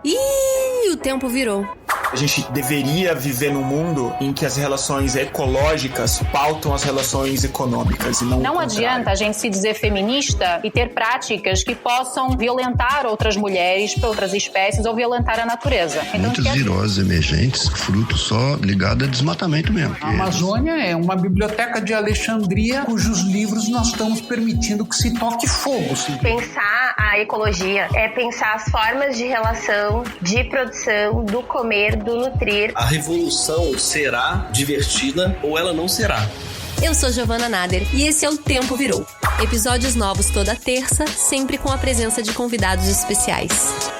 Ih, o tempo virou. A gente deveria viver num mundo em que as relações ecológicas pautam as relações econômicas e não adianta a gente se dizer feminista e ter práticas que possam violentar outras mulheres, outras espécies ou violentar a natureza. Então, muitas viroses emergentes, fruto só ligado a desmatamento mesmo. A Amazônia é uma biblioteca de Alexandria cujos livros nós estamos permitindo que se toque fogo. Sim. Pensar a ecologia é pensar as formas de relação, de produção, do comer, do nutrir. A revolução será divertida ou ela não será. Eu sou Giovana Nader e esse é o Tempo Virou. Episódios novos toda terça, sempre com a presença de convidados especiais.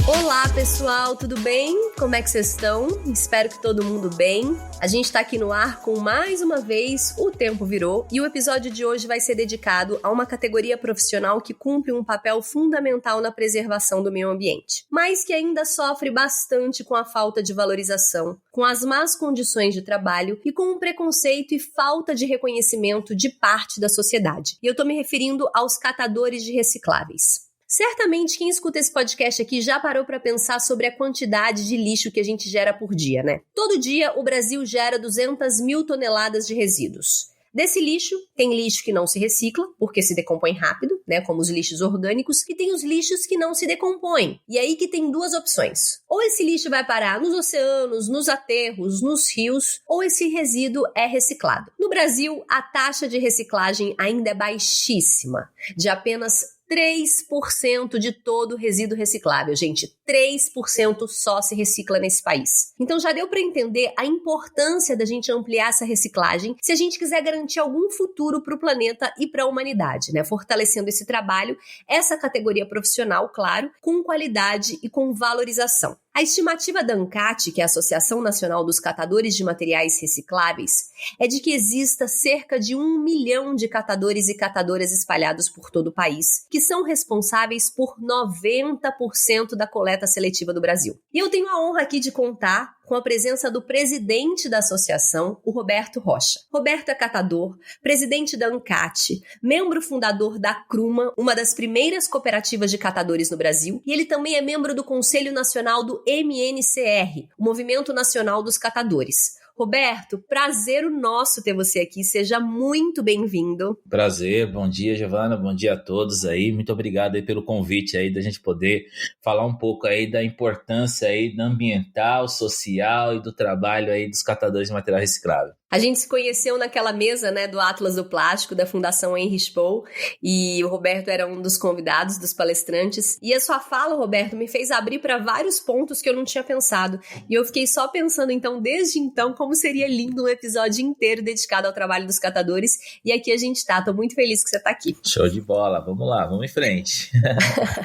Olá pessoal, tudo bem? Como é que vocês estão? Espero que todo mundo bem. A gente tá aqui no ar com mais uma vez o Tempo Virou e o episódio de hoje vai ser dedicado a uma categoria profissional que cumpre um papel fundamental na preservação do meio ambiente, mas que ainda sofre bastante com a falta de valorização, com as más condições de trabalho e com o preconceito e falta de reconhecimento de parte da sociedade. E eu tô me referindo aos catadores de recicláveis. Certamente quem escuta esse podcast aqui já parou para pensar sobre a quantidade de lixo que a gente gera por dia, né? Todo dia o Brasil gera 200 mil toneladas de resíduos. Desse lixo, tem lixo que não se recicla, porque se decompõe rápido, né, como os lixos orgânicos, e tem os lixos que não se decompõem. E aí que tem duas opções. Ou esse lixo vai parar nos oceanos, nos aterros, nos rios, ou esse resíduo é reciclado. No Brasil, a taxa de reciclagem ainda é baixíssima, de apenas 3% de todo resíduo reciclável, gente. 3% só se recicla nesse país. Então já deu para entender a importância da gente ampliar essa reciclagem se a gente quiser garantir algum futuro para o planeta e para a humanidade, né? Fortalecendo esse trabalho, essa categoria profissional, claro, com qualidade e com valorização. A estimativa da ANCAT, que é a Associação Nacional dos Catadores de Materiais Recicláveis, é de que exista cerca de 1 milhão de catadores e catadoras espalhados por todo o país, que são responsáveis por 90% da coleta seletiva do Brasil. E eu tenho a honra aqui de contar com a presença do presidente da associação, o Roberto Rocha. Roberto é catador, presidente da ANCAT, membro fundador da CRUMA, uma das primeiras cooperativas de catadores no Brasil, e ele também é membro do Conselho Nacional do MNCR, o Movimento Nacional dos Catadores. Roberto, prazer o nosso ter você aqui, seja muito bem-vindo. Prazer, bom dia Giovana, bom dia a todos aí, muito obrigado aí pelo convite aí da gente poder falar um pouco aí da importância aí do ambiental, social e do trabalho aí dos catadores de material reciclável. A gente se conheceu naquela mesa, né, do Atlas do Plástico, da Fundação Henri Spoh, e o Roberto era um dos convidados, dos palestrantes. E a sua fala, Roberto, me fez abrir para vários pontos que eu não tinha pensado. E eu fiquei só pensando, então, desde então, como seria lindo um episódio inteiro dedicado ao trabalho dos catadores. E aqui a gente tá. Tô muito feliz que você tá aqui. Show de bola. Vamos lá, vamos em frente.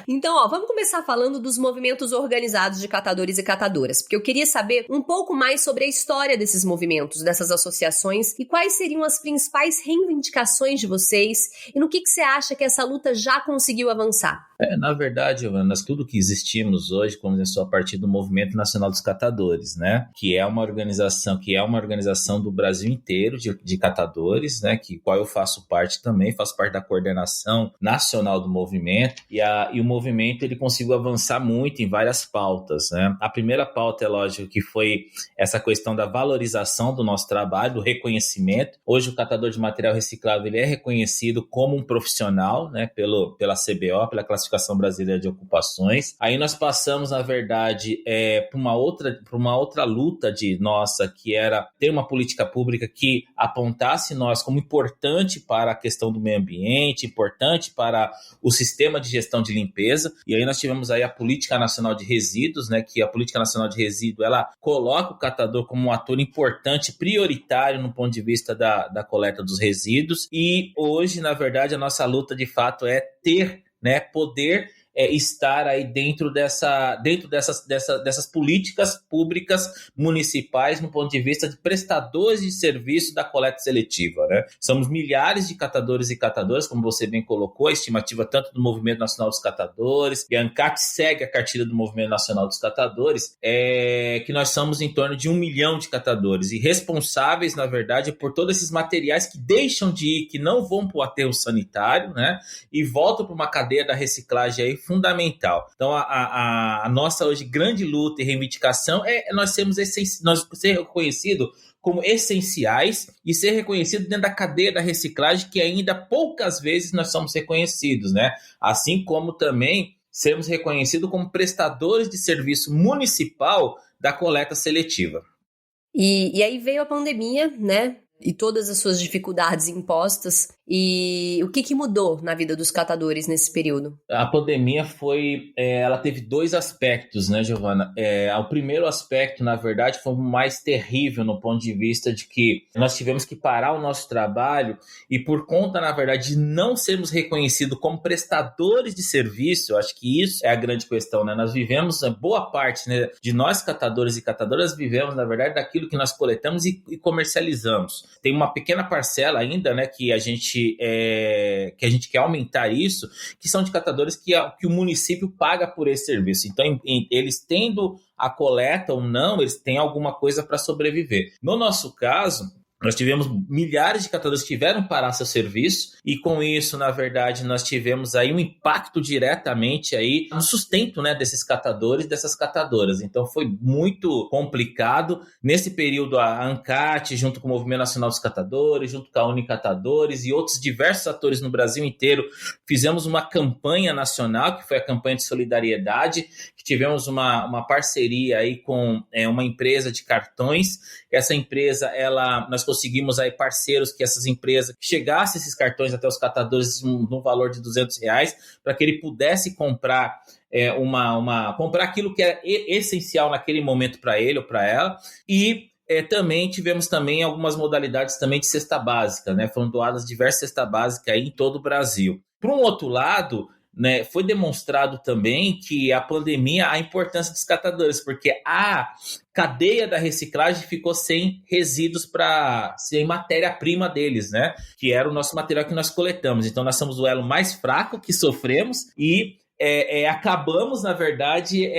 Então, vamos começar falando dos movimentos organizados de catadores e catadoras, porque eu queria saber um pouco mais sobre a história desses movimentos, dessas associações, e quais seriam as principais reivindicações de vocês e no que você acha que essa luta já conseguiu avançar? Na verdade, nós tudo que existimos hoje começou a partir do Movimento Nacional dos Catadores, né? Que é uma organização do Brasil inteiro de catadores, né? Qual eu faço parte também, faço parte da coordenação nacional do movimento, e o movimento ele conseguiu avançar muito em várias pautas, né? A primeira pauta, é lógico, que foi essa questão da valorização do nosso trabalho, do reconhecimento. Hoje o catador de material reciclável ele é reconhecido como um profissional, né? Pela CBO, pela Classificação Brasileira de Ocupações. Aí nós passamos, na verdade, para uma outra luta nossa, que era ter uma política pública que apontasse nós como importante para a questão do meio ambiente, importante para o sistema de gestão de limpeza. E aí nós tivemos aí a Política Nacional de Resíduos, né, que a Política Nacional de Resíduos, ela coloca o catador como um ator importante, prioritário no ponto de vista da coleta dos resíduos. E hoje, na verdade, a nossa luta de fato é ter, né, poder estar aí dentro dessas políticas públicas municipais no ponto de vista de prestadores de serviço da coleta seletiva, né? Somos milhares de catadores e catadoras, como você bem colocou, a estimativa tanto do Movimento Nacional dos Catadores, e a ANCAT segue a cartilha do Movimento Nacional dos Catadores, que nós somos em torno de 1 milhão de catadores e responsáveis, na verdade, por todos esses materiais que deixam de ir, que não vão para o aterro sanitário, né? E voltam para uma cadeia da reciclagem aí, fundamental. Então, a nossa hoje grande luta e reivindicação é nós ser reconhecido como essenciais e ser reconhecido dentro da cadeia da reciclagem, que ainda poucas vezes nós somos reconhecidos, né? Assim como também sermos reconhecidos como prestadores de serviço municipal da coleta seletiva. E aí veio a pandemia, né? E todas as suas dificuldades impostas. E o que mudou na vida dos catadores nesse período? A pandemia ela teve dois aspectos, né, Giovana? O primeiro aspecto, na verdade, foi o mais terrível no ponto de vista de que nós tivemos que parar o nosso trabalho e por conta, na verdade, de não sermos reconhecidos como prestadores de serviço, eu acho que isso é a grande questão, né? Nós vivemos, boa parte, né, de nós catadores e catadoras vivemos, na verdade, daquilo que nós coletamos e comercializamos. Tem uma pequena parcela ainda, né, que a gente quer aumentar isso, que são de catadores que o município paga por esse serviço. Então, eles tendo a coleta ou não, eles têm alguma coisa para sobreviver. No nosso caso, nós tivemos milhares de catadores que tiveram que parar seu serviço e com isso, na verdade, nós tivemos aí um impacto diretamente aí no sustento, né, desses catadores, dessas catadoras. Então foi muito complicado. Nesse período, a ANCAT, junto com o Movimento Nacional dos Catadores, junto com a Unicatadores e outros diversos atores no Brasil inteiro, fizemos uma campanha nacional, que foi a campanha de solidariedade, que tivemos uma parceria aí com uma empresa de cartões. Essa empresa, nós conseguimos aí parceiros que essas empresas chegassem esses cartões até os catadores no valor de R$200 para que ele pudesse comprar comprar aquilo que era essencial naquele momento para ele ou para ela. E também tivemos algumas modalidades também de cesta básica, né? Foram doadas diversas cestas básicas aí em todo o Brasil. Por um outro lado, né, foi demonstrado também que a pandemia, a importância dos catadores, porque a cadeia da reciclagem ficou sem resíduos sem matéria-prima deles, né? Que era o nosso material que nós coletamos. Então, nós somos o elo mais fraco que sofremos e acabamos, na verdade,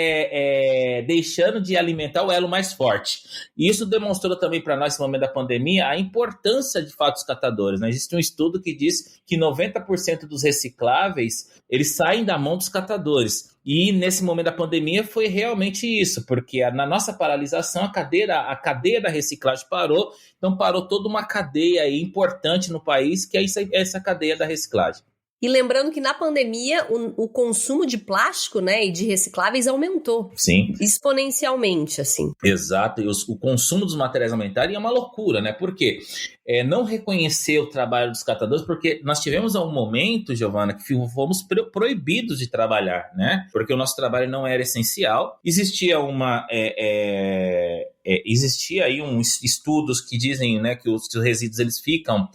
deixando de alimentar o elo mais forte. E isso demonstrou também para nós, no momento da pandemia, a importância de fato dos catadores, né? Existe um estudo que diz que 90% dos recicláveis, eles saem da mão dos catadores. E nesse momento da pandemia foi realmente isso, porque na nossa paralisação a cadeia da reciclagem parou, então parou toda uma cadeia aí importante no país, que é essa cadeia da reciclagem. E lembrando que na pandemia o consumo de plástico, né, e de recicláveis aumentou. Sim. Exponencialmente, assim. Exato. E o consumo dos materiais aumentaram e é uma loucura, né? Por quê? Não reconhecer o trabalho dos catadores, porque nós tivemos um momento, Giovana, que fomos proibidos de trabalhar, né? Porque o nosso trabalho não era essencial. Existia aí uns estudos que dizem, né, que os resíduos eles ficam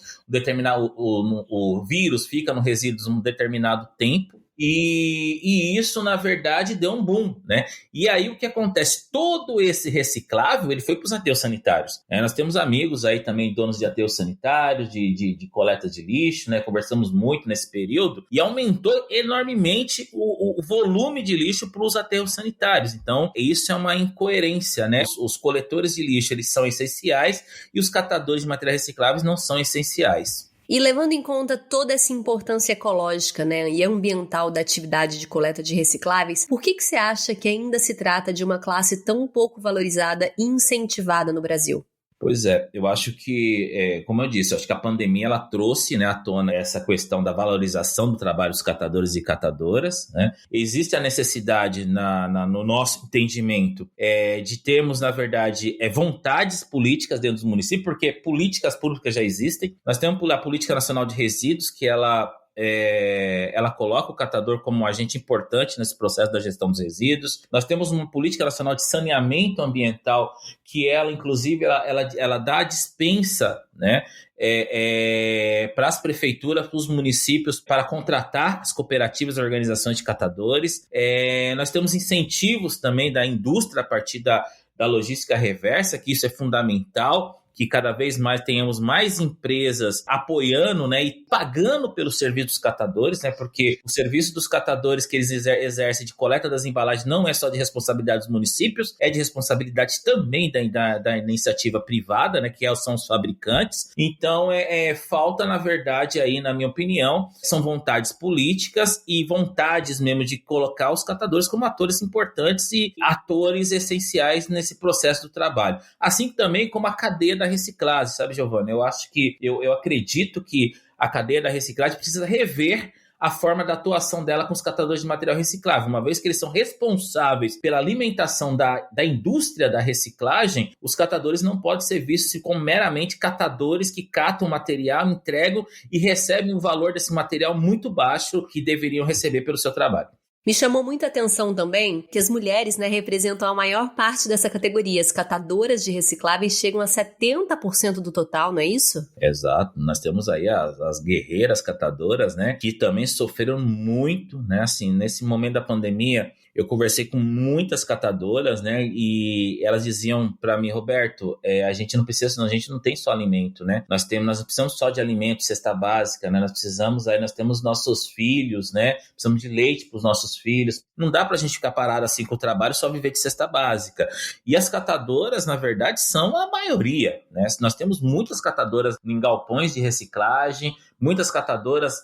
o vírus fica no resíduos um determinado tempo. E isso, na verdade, deu um boom, né? E aí, o que acontece? Todo esse reciclável, ele foi para os aterros sanitários. Nós temos amigos aí também, donos de aterros sanitários, de coleta de lixo, né? Conversamos muito nesse período e aumentou enormemente o volume de lixo para os aterros sanitários. Então, isso é uma incoerência, né? Os coletores de lixo, eles são essenciais e os catadores de materiais recicláveis não são essenciais. E levando em conta toda essa importância ecológica, né, e ambiental da atividade de coleta de recicláveis, por que você acha que ainda se trata de uma classe tão pouco valorizada e incentivada no Brasil? Pois é, eu acho que, como eu disse, eu acho que a pandemia ela trouxe, né, à tona essa questão da valorização do trabalho dos catadores e catadoras, né? Existe a necessidade, no nosso entendimento, de termos, na verdade, vontades políticas dentro dos municípios, porque políticas públicas já existem. Nós temos a Política Nacional de Resíduos, que ela coloca o catador como um agente importante nesse processo da gestão dos resíduos. Nós temos uma política nacional de saneamento ambiental que ela, inclusive, ela dá a dispensa, né, para as prefeituras, para os municípios, para contratar as cooperativas e organizações de catadores. Nós temos incentivos também da indústria a partir da logística reversa, que isso é fundamental, que cada vez mais tenhamos mais empresas apoiando, né, e pagando pelo serviço dos catadores, né, porque o serviço dos catadores que eles exercem de coleta das embalagens não é só de responsabilidade dos municípios, é de responsabilidade também da iniciativa privada, né, que são os fabricantes. Então, falta, na verdade, aí, na minha opinião, são vontades políticas e vontades mesmo de colocar os catadores como atores importantes e atores essenciais nesse processo do trabalho. Assim também como a cadeia da reciclagem, sabe, Giovana? Eu acredito que a cadeia da reciclagem precisa rever a forma da atuação dela com os catadores de material reciclável. Uma vez que eles são responsáveis pela alimentação da indústria da reciclagem, os catadores não podem ser vistos como meramente catadores que catam o material, entregam e recebem o valor desse material muito baixo que deveriam receber pelo seu trabalho. Me chamou muita atenção também que as mulheres, né, representam a maior parte dessa categoria. As catadoras de recicláveis chegam a 70% do total, não é isso? Exato. Nós temos aí as guerreiras catadoras, né, que também sofreram muito, né, assim, nesse momento da pandemia. Eu conversei com muitas catadoras, né, e elas diziam para mim, Roberto, a gente não precisa, senão a gente não tem só alimento, né? Nós não precisamos só de alimento, cesta básica, né? Nós temos nossos filhos, né? Precisamos de leite para os nossos filhos. Não dá para a gente ficar parado assim com o trabalho só viver de cesta básica. E as catadoras, na verdade, são a maioria, né? Nós temos muitas catadoras em galpões de reciclagem, muitas catadoras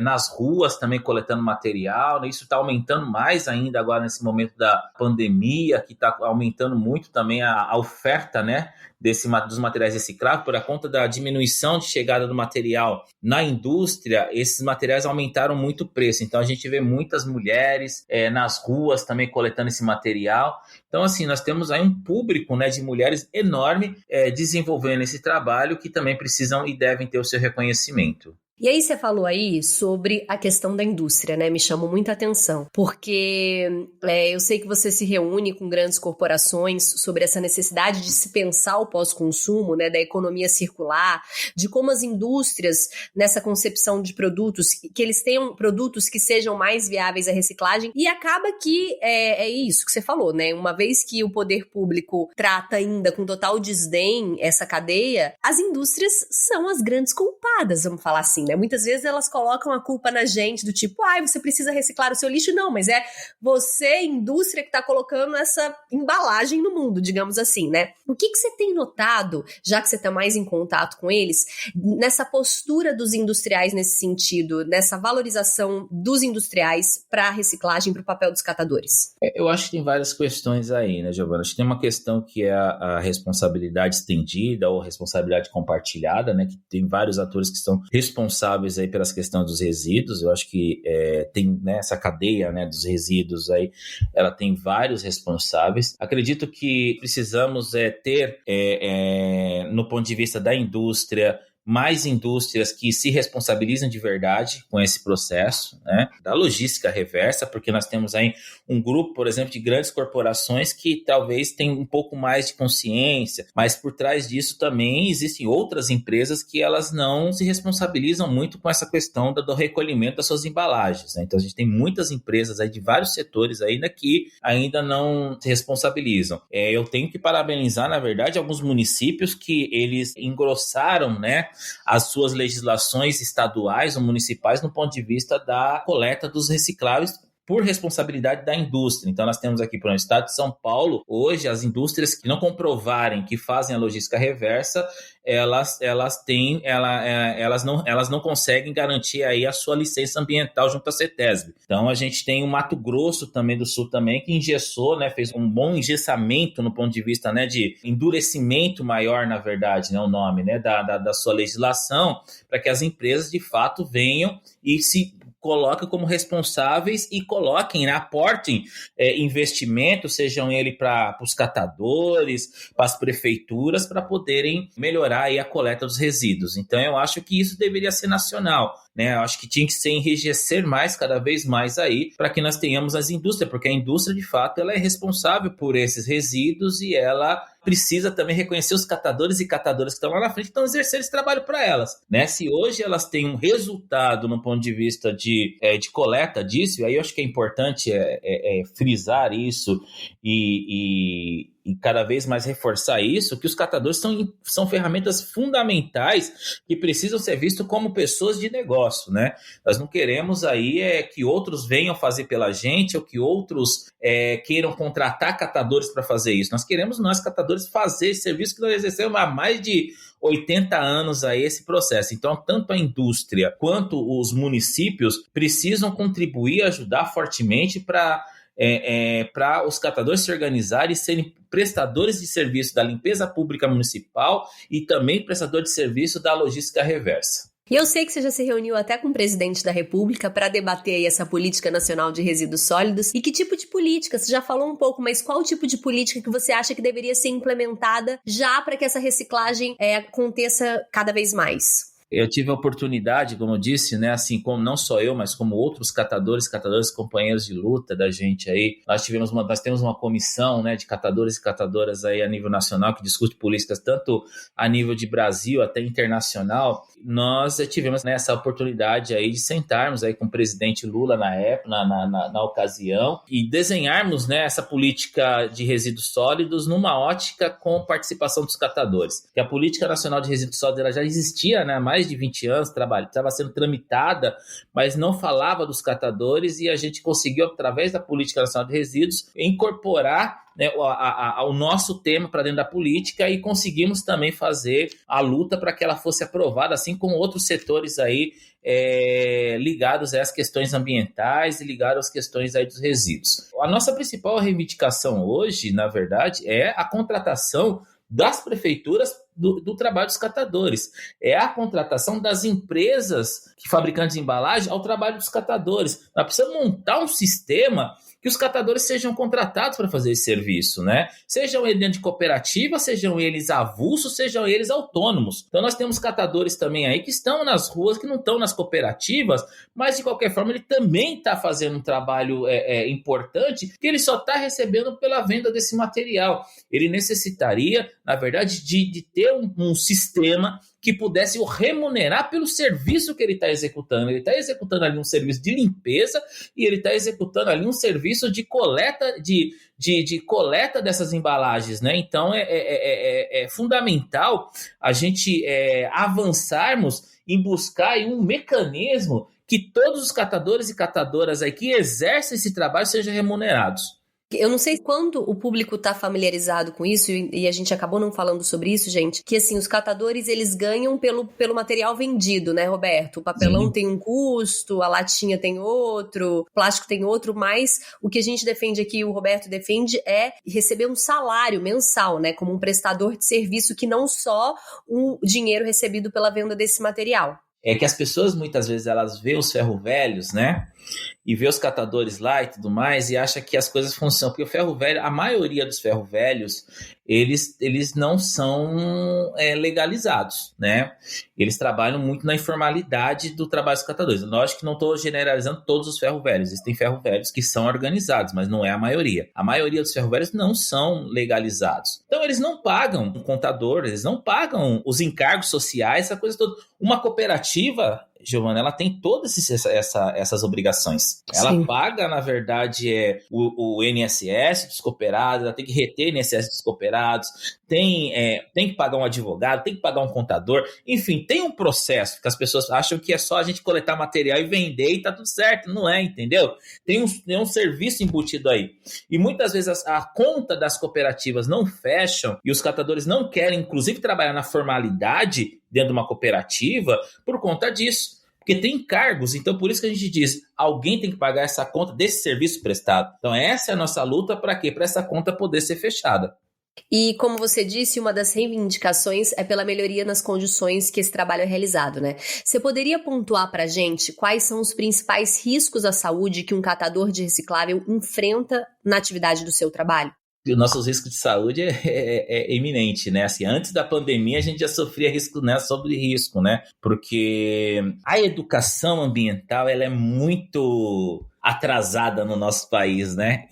nas ruas também coletando material, né? Isso está aumentando mais ainda agora nesse momento da pandemia, que está aumentando muito também a oferta, né, dos materiais recicláveis. Por conta da diminuição de chegada do material na indústria, esses materiais aumentaram muito o preço. Então a gente vê muitas mulheres nas ruas também coletando esse material. Então, assim, nós temos aí um público, né, de mulheres enorme desenvolvendo esse trabalho que também precisam e devem ter o seu reconhecimento. E aí você falou aí sobre a questão da indústria, né? Me chamou muita atenção, porque eu sei que você se reúne com grandes corporações sobre essa necessidade de se pensar o pós-consumo, né? Da economia circular, de como as indústrias, nessa concepção de produtos, que eles tenham produtos que sejam mais viáveis à reciclagem, e acaba que é isso que você falou, né? Uma vez que o poder público trata ainda com total desdém essa cadeia, as indústrias são as grandes culpadas, vamos falar assim, né? Muitas vezes elas colocam a culpa na gente, do tipo, você precisa reciclar o seu lixo. Não, mas é você, indústria, que está colocando essa embalagem no mundo, digamos assim, né? O que você tem notado, já que você está mais em contato com eles, nessa postura dos industriais nesse sentido, nessa valorização dos industriais para a reciclagem, para o papel dos catadores? Eu acho que tem várias questões aí, né, Giovana? Acho que tem uma questão que é a responsabilidade estendida ou responsabilidade compartilhada, né? Que tem vários atores que são responsáveis aí pelas questões dos resíduos. Eu acho que tem, né, essa cadeia, né, dos resíduos aí, ela tem vários responsáveis. Acredito que precisamos ter, no ponto de vista da indústria, mais indústrias que se responsabilizam de verdade com esse processo, né, da logística reversa, porque nós temos aí um grupo, por exemplo, de grandes corporações que talvez tenham um pouco mais de consciência, mas por trás disso também existem outras empresas que elas não se responsabilizam muito com essa questão do recolhimento das suas embalagens, né? Então a gente tem muitas empresas aí de vários setores ainda que ainda não se responsabilizam. Eu tenho que parabenizar, na verdade, alguns municípios que eles engrossaram, né, as suas legislações estaduais ou municipais no ponto de vista da coleta dos recicláveis por responsabilidade da indústria. Então nós temos aqui para o estado de São Paulo, hoje as indústrias que não comprovarem que fazem a logística reversa, elas não conseguem garantir aí a sua licença ambiental junto à CETESB. Então a gente tem o Mato Grosso também do Sul também, que engessou, né, fez um bom engessamento no ponto de vista, né, de endurecimento maior, na verdade, né, o nome, né, da sua legislação, para que as empresas de fato venham e se coloquem como responsáveis e coloquem, né, aportem investimentos, sejam ele para os catadores, para as prefeituras, para poderem melhorar aí a coleta dos resíduos. Então eu acho que isso deveria ser nacional, né? Eu acho que tinha que se enrijecer mais, cada vez mais aí, para que nós tenhamos as indústrias, porque a indústria de fato ela é responsável por esses resíduos e ela precisa também reconhecer os catadores e catadoras que estão lá na frente, que estão exercendo esse trabalho para elas, né? Se hoje elas têm um resultado no ponto de vista de coleta disso, e aí eu acho que é importante frisar isso e e cada vez mais reforçar isso, que os catadores são ferramentas fundamentais que precisam ser vistos como pessoas de negócio, né? Nós não queremos aí que outros venham fazer pela gente ou que outros queiram contratar catadores para fazer isso. Nós queremos, nós catadores, fazer esse serviço que nós exercemos há mais de 80 anos a esse processo. Então, tanto a indústria quanto os municípios precisam contribuir e ajudar fortemente para os catadores se organizarem e serem prestadores de serviço da limpeza pública municipal e também prestador de serviço da logística reversa. E eu sei que você já se reuniu até com o presidente da República para debater aí essa política nacional de resíduos sólidos. E que tipo de política? Você já falou um pouco, mas qual tipo de política que você acha que deveria ser implementada já para que essa reciclagem aconteça cada vez mais? Eu tive a oportunidade, como eu disse, né, assim como não só eu, mas como outros catadores, companheiros de luta da gente aí, nós temos uma comissão, né, de catadores e catadoras aí a nível nacional que discute políticas tanto a nível de Brasil até internacional. Nós tivemos essa oportunidade aí de sentarmos aí com o presidente Lula na época, na ocasião, e desenharmos, né, essa política de resíduos sólidos numa ótica com participação dos catadores. Que a política nacional de resíduos sólidos ela já existia, né, há mais de 20 anos, estava sendo tramitada, mas não falava dos catadores, e a gente conseguiu, através da política nacional de resíduos, incorporar, né, o nosso tema para dentro da política, e conseguimos também fazer a luta para que ela fosse aprovada, assim como outros setores aí ligados às questões ambientais e ligados às questões aí dos resíduos. A nossa principal reivindicação hoje, na verdade, é a contratação das prefeituras do trabalho dos catadores. É a contratação das empresas fabricantes de embalagem ao trabalho dos catadores. Nós precisamos montar um sistema que os catadores sejam contratados para fazer esse serviço, né? Sejam eles dentro de cooperativa, sejam eles avulsos, sejam eles autônomos. Então nós temos catadores também aí que estão nas ruas, que não estão nas cooperativas, mas de qualquer forma ele também está fazendo um trabalho importante, que ele só está recebendo pela venda desse material. Ele necessitaria, na verdade, de ter um sistema que pudesse o remunerar pelo serviço que ele está executando. Ele está executando ali um serviço de limpeza e ele está executando ali um serviço de coleta, de coleta dessas embalagens, né? Então é fundamental a gente avançarmos em buscar um mecanismo que todos os catadores e catadoras aí que exercem esse trabalho sejam remunerados. Eu não sei quando o público tá familiarizado com isso, e a gente acabou não falando sobre isso, gente, que assim, os catadores, eles ganham pelo material vendido, né, Roberto? O papelão tem um custo, a latinha tem outro, o plástico tem outro, mas o que a gente defende aqui, o Roberto defende, é receber um salário mensal, né, como um prestador de serviço, que não só o dinheiro recebido pela venda desse material. É que as pessoas, muitas vezes, elas veem os ferro velhos, né? E vê os catadores lá e tudo mais, e acha que as coisas funcionam. Porque o ferro velho, a maioria dos ferro velhos, eles não são legalizados, né? Eles trabalham muito na informalidade do trabalho dos catadores. Lógico que não estou generalizando todos os ferro velhos. Existem ferro velhos que são organizados, mas não é a maioria. A maioria dos ferro velhos não são legalizados. Então, eles não pagam um contador, eles não pagam os encargos sociais, essa coisa toda. Uma cooperativa, Giovana, ela tem todas essas obrigações. Ela Sim. paga, na verdade, o INSS dos cooperados, ela tem que reter o INSS dos cooperados, tem que pagar um advogado, tem que pagar um contador, enfim, tem um processo que as pessoas acham que é só a gente coletar material e vender e tá tudo certo. Não é, entendeu? Tem um serviço embutido aí. E muitas vezes a conta das cooperativas não fecham e os catadores não querem, inclusive, trabalhar na formalidade dentro de uma cooperativa por conta disso. Porque tem encargos, então por isso que a gente diz, alguém tem que pagar essa conta desse serviço prestado. Então essa é a nossa luta para quê? Para essa conta poder ser fechada. E como você disse, uma das reivindicações é pela melhoria nas condições que esse trabalho é realizado, né? Você poderia pontuar pra gente quais são os principais riscos à saúde que um catador de reciclável enfrenta na atividade do seu trabalho? Os nossos riscos de saúde é iminente, né? Assim, antes da pandemia a gente já sofria risco, né, sobre risco, né? Porque a educação ambiental, ela é muito atrasada no nosso país, né?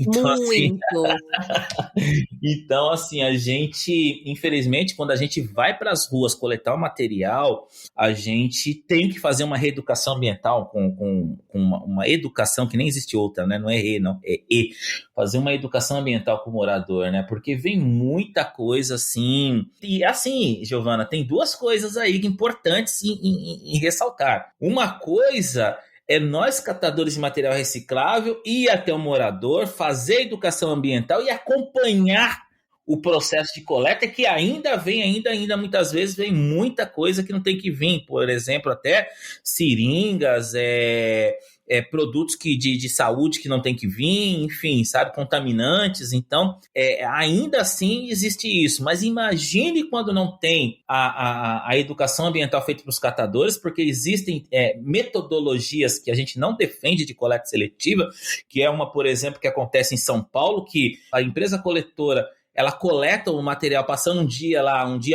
Então, assim, a gente, infelizmente, quando a gente vai para as ruas coletar o material, a gente tem que fazer uma reeducação ambiental com uma educação que nem existe outra, né? Não é não, é E. Fazer uma educação ambiental com o morador, né? Porque vem muita coisa assim. E assim, Giovana, tem duas coisas aí importantes em ressaltar. Uma coisa é nós, catadores de material reciclável, ir até o morador, fazer educação ambiental e acompanhar o processo de coleta, que ainda muitas vezes vem muita coisa que não tem que vir. Por exemplo, até seringas, produtos de saúde que não tem que vir, enfim, sabe, contaminantes. Então, ainda assim existe isso. Mas imagine quando não tem a educação ambiental feita para os catadores, porque existem metodologias que a gente não defende de coleta seletiva, que é uma, por exemplo, que acontece em São Paulo, que a empresa coletora ela coleta o material passando um dia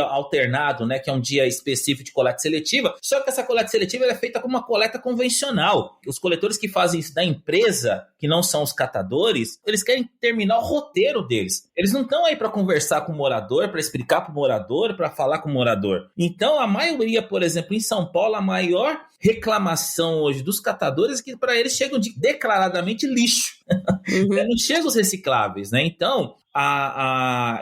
alternado, né, que é um dia específico de coleta seletiva, só que essa coleta seletiva é feita como uma coleta convencional. Os coletores que fazem isso da empresa, que não são os catadores, eles querem terminar o roteiro deles. Eles não estão aí para conversar com o morador, para explicar para o morador, para falar com o morador. Então, a maioria, por exemplo, em São Paulo, a maior reclamação hoje dos catadores é que para eles chegam declaradamente lixo. Não chegam os recicláveis, né? Então,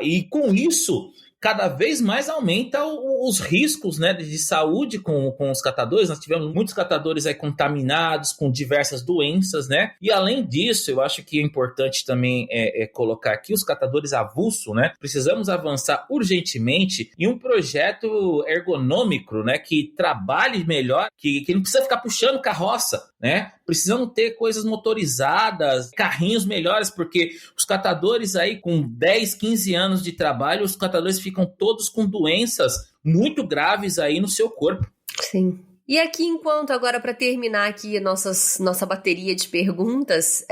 e com isso, cada vez mais aumenta os riscos, né, de saúde com os catadores. Nós tivemos muitos catadores aí contaminados com diversas doenças, né? E além disso, eu acho que é importante também colocar aqui os catadores avulso, né? Precisamos avançar urgentemente em um projeto ergonômico, né, que trabalhe melhor, que não precisa ficar puxando carroça, né? Precisamos ter coisas motorizadas, carrinhos melhores, porque os catadores aí com 10, 15 anos de trabalho, os catadores ficam todos com doenças muito graves aí no seu corpo. Sim. E aqui, agora para terminar aqui nossa bateria de perguntas,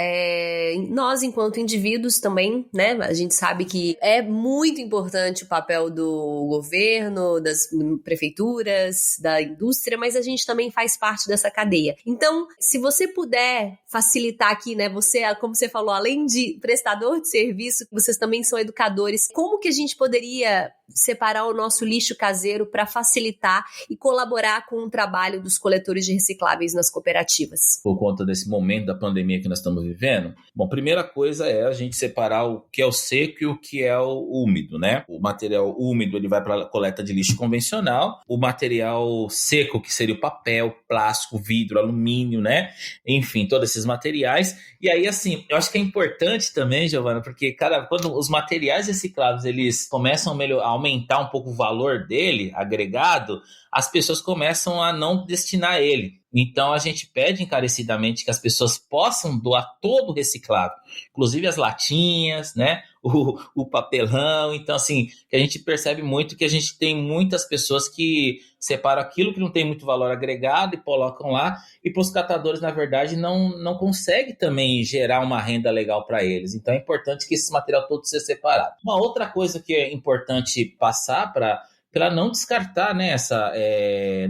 nós enquanto indivíduos também, né, a gente sabe que é muito importante o papel do governo, das prefeituras, da indústria, mas a gente também faz parte dessa cadeia. Então, se você puder facilitar aqui, né, você, como você falou, além de prestador de serviço, vocês também são educadores, como que a gente poderia separar o nosso lixo caseiro para facilitar e colaborar com o trabalho dos coletores de recicláveis nas cooperativas? Por conta desse momento da pandemia que nós estamos vivendo, bom, primeira coisa é a gente separar o que é o seco e o que é o úmido, né? O material úmido, ele vai para a coleta de lixo convencional, o material seco, que seria o papel, plástico, vidro, alumínio, né? Enfim, todos esses materiais. E aí, assim, eu acho que é importante também, Giovana, porque, cara, quando os materiais recicláveis, eles começam a aumentar um pouco o valor dele, agregado, as pessoas começam a não destinar ele. Então, a gente pede encarecidamente que as pessoas possam doar todo o reciclável, inclusive as latinhas, né? O papelão. Então, assim, que a gente percebe muito que a gente tem muitas pessoas que separam aquilo que não tem muito valor agregado e colocam lá, e para os catadores, na verdade, não consegue também gerar uma renda legal para eles. Então, é importante que esse material todo seja separado. Uma outra coisa que é importante passar para não descartar, né,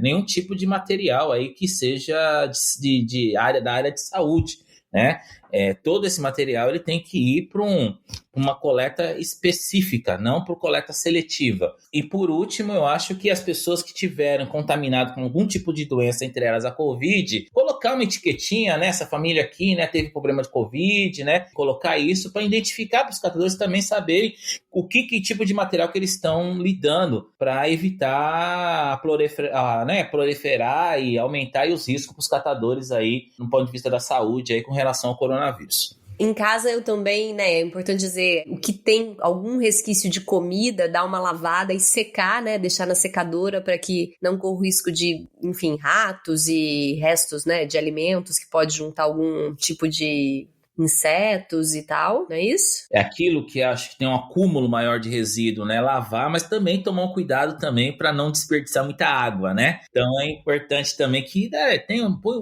nenhum tipo de material aí que seja da área de saúde, né? Todo esse material ele tem que ir para uma coleta específica, não por coleta seletiva. E por último, eu acho que as pessoas que tiveram contaminado com algum tipo de doença, entre elas a Covid, colocar uma etiquetinha, né? Essa família aqui, né, teve problema de Covid, né? Colocar isso para identificar para os catadores também saberem que tipo de material que eles estão lidando, para evitar proliferar e aumentar aí os riscos para os catadores aí, no ponto de vista da saúde aí com relação ao coronavírus. Em casa eu também, né, é importante dizer, o que tem algum resquício de comida, dar uma lavada e secar, né, deixar na secadora para que não corra o risco de, enfim, ratos e restos, né, de alimentos que pode juntar algum tipo de insetos e tal, não é isso? É aquilo que acho que tem um acúmulo maior de resíduo, né? Lavar, mas também tomar um cuidado também para não desperdiçar muita água, né? Então é importante também que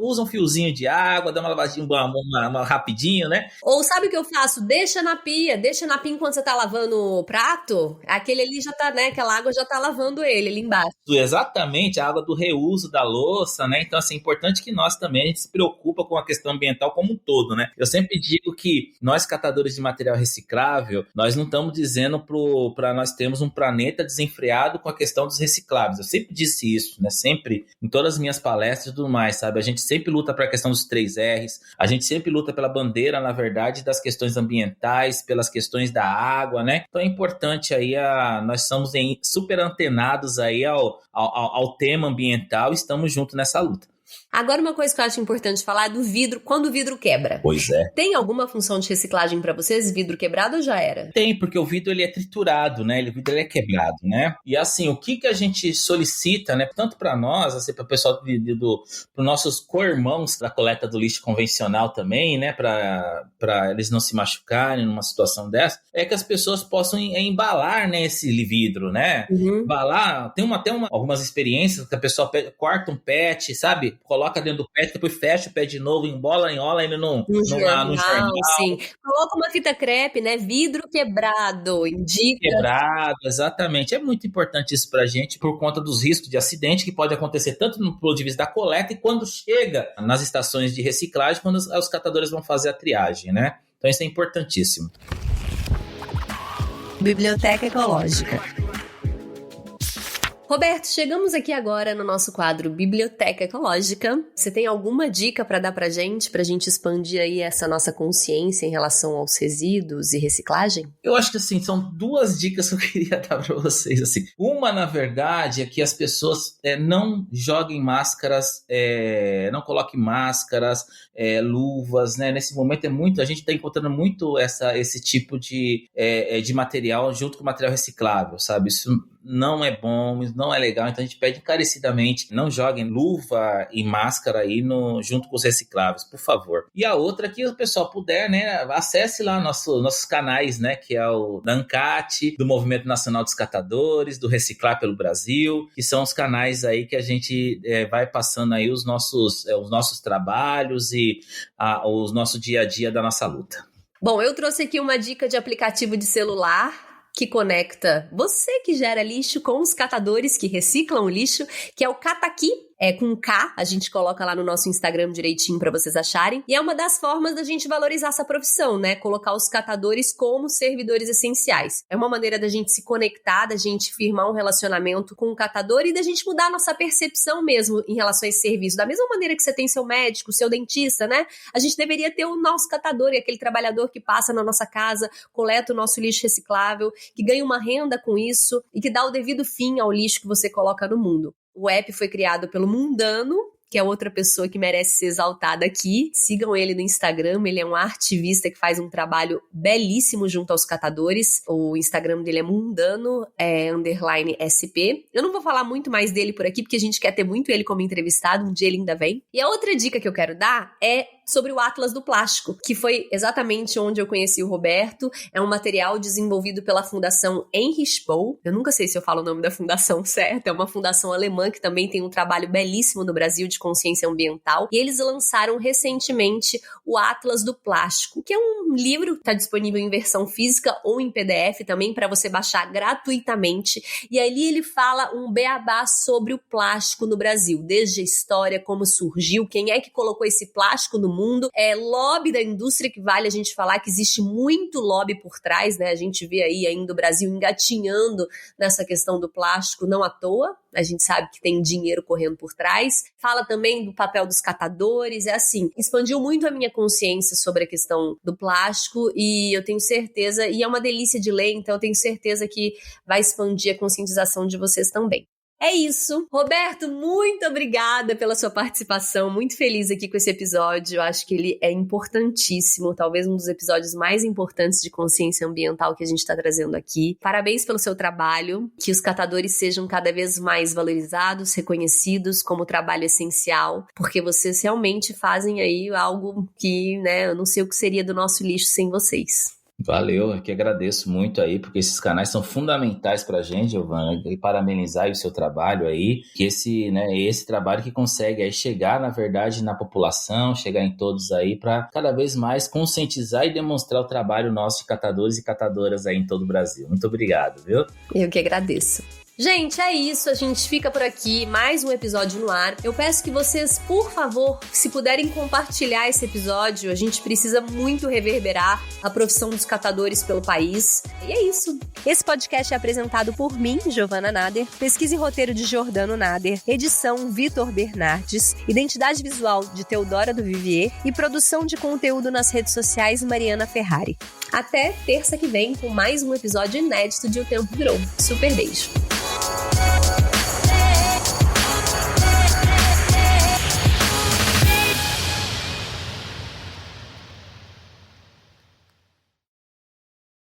usa um fiozinho de água, dá uma lavadinha uma rapidinho, né? Ou sabe o que eu faço? Deixa na pia enquanto você tá lavando o prato, aquele ali já tá, né? Aquela água já tá lavando ele ali embaixo. Exatamente, a água do reuso da louça, né? Então, assim, é importante que nós também a gente se preocupa com a questão ambiental como um todo, né? Eu sempre digo que nós, catadores de material reciclável, nós não estamos dizendo para nós termos um planeta desenfreado com a questão dos recicláveis. Eu sempre disse isso, né? Sempre, em todas as minhas palestras e tudo mais, sabe? A gente sempre luta para a questão dos 3 R's, a gente sempre luta pela bandeira, na verdade, das questões ambientais, pelas questões da água, né? Então é importante aí, nós somos super antenados aí ao tema ambiental e estamos juntos nessa luta. Agora, uma coisa que eu acho importante falar é do vidro, quando o vidro quebra. Pois é. Tem alguma função de reciclagem para vocês? Vidro quebrado ou já era? Tem, porque o vidro ele é triturado, né? O vidro ele é quebrado, né? E assim, o que a gente solicita, né? Tanto para nós, assim, para o pessoal para os nossos co-irmãos da coleta do lixo convencional também, né? Para eles não se machucarem numa situação dessa, é que as pessoas possam embalar, né? Esse vidro, né? Uhum. Embalar, tem algumas experiências que a pessoa corta um pet, sabe? Coloca dentro do pet, depois fecha o pet de novo, enrola ele no jornal. Sim. Coloca uma fita crepe, né? Vidro quebrado, indica. Quebrado, exatamente. É muito importante isso pra gente por conta dos riscos de acidente que pode acontecer tanto no ponto de vista da coleta e quando chega nas estações de reciclagem, quando os catadores vão fazer a triagem, né? Então isso é importantíssimo. Biblioteca Ecológica. Roberto, chegamos aqui agora no nosso quadro Biblioteca Ecológica. Você tem alguma dica para dar pra gente expandir aí essa nossa consciência em relação aos resíduos e reciclagem? Eu acho que assim, são 2 dicas que eu queria dar para vocês. Assim. Uma, na verdade, é que as pessoas não joguem máscaras, não coloquem máscaras, luvas, né? Nesse momento a gente está encontrando muito esse tipo de material junto com material reciclável, sabe? Isso não é bom, isso não é legal, então a gente pede encarecidamente, não joguem luva e máscara aí junto com os recicláveis, por favor. E a outra que o pessoal puder, né, acesse lá nossos canais, né, que é o da ANCAT, do Movimento Nacional dos Catadores, do Reciclar pelo Brasil, que são os canais aí que a gente vai passando aí os nossos trabalhos e o nosso dia a dia da nossa luta. Bom, eu trouxe aqui uma dica de aplicativo de celular que conecta você que gera lixo com os catadores que reciclam o lixo, que é o Cataqui. Com K, a gente coloca lá no nosso Instagram direitinho pra vocês acharem. E é uma das formas da gente valorizar essa profissão, né? Colocar os catadores como servidores essenciais. É uma maneira da gente se conectar, da gente firmar um relacionamento com o catador e da gente mudar a nossa percepção mesmo em relação a esse serviço. Da mesma maneira que você tem seu médico, seu dentista, né? A gente deveria ter o nosso catador, aquele trabalhador que passa na nossa casa, coleta o nosso lixo reciclável, que ganha uma renda com isso e que dá o devido fim ao lixo que você coloca no mundo. O app foi criado pelo Mundano, que é outra pessoa que merece ser exaltada aqui. Sigam ele no Instagram, ele é um ativista que faz um trabalho belíssimo junto aos catadores. O Instagram dele é Mundano, _SP. Eu não vou falar muito mais dele por aqui, porque a gente quer ter muito ele como entrevistado, um dia ele ainda vem. E a outra dica que eu quero dar é sobre o Atlas do Plástico, que foi exatamente onde eu conheci o Roberto. É um material desenvolvido pela Fundação Heinrich Böll. Eu nunca sei se eu falo o nome da fundação certo, é uma fundação alemã que também tem um trabalho belíssimo no Brasil de consciência ambiental. E eles lançaram recentemente o Atlas do Plástico, que é um livro que está disponível em versão física ou em PDF também para você baixar gratuitamente. E ali ele fala um beabá sobre o plástico no Brasil, desde a história, como surgiu, quem é que colocou esse plástico no mundo, lobby da indústria, que vale a gente falar que existe muito lobby por trás, né? A gente vê aí ainda o Brasil engatinhando nessa questão do plástico, não à toa, a gente sabe que tem dinheiro correndo por trás. Fala também do papel dos catadores, expandiu muito a minha consciência sobre a questão do plástico e eu tenho certeza, e é uma delícia de ler, então eu tenho certeza que vai expandir a conscientização de vocês também. É isso. Roberto, muito obrigada pela sua participação. Muito feliz aqui com esse episódio. Eu acho que ele é importantíssimo. Talvez um dos episódios mais importantes de consciência ambiental que a gente está trazendo aqui. Parabéns pelo seu trabalho. Que os catadores sejam cada vez mais valorizados, reconhecidos como trabalho essencial. Porque vocês realmente fazem aí algo que, né, eu não sei o que seria do nosso lixo sem vocês. Valeu, eu que agradeço muito aí, porque esses canais são fundamentais pra gente, Giovana, e parabenizar aí o seu trabalho aí, que esse trabalho que consegue aí chegar, na verdade, na população, chegar em todos aí, pra cada vez mais conscientizar e demonstrar o trabalho nosso de catadores e catadoras aí em todo o Brasil. Muito obrigado, viu? Eu que agradeço. Gente, é isso, a gente fica por aqui, mais um episódio no ar. Eu peço que vocês, por favor, se puderem compartilhar esse episódio, a gente precisa muito reverberar a profissão dos catadores pelo país. E é isso. Esse podcast é apresentado por mim, Giovana Nader, pesquisa e roteiro de Jordano Nader, edição Vitor Bernardes, identidade visual de Teodora do Vivier e produção de conteúdo nas redes sociais Mariana Ferrari. Até terça que vem com mais um episódio inédito de O Tempo Virou. Super beijo!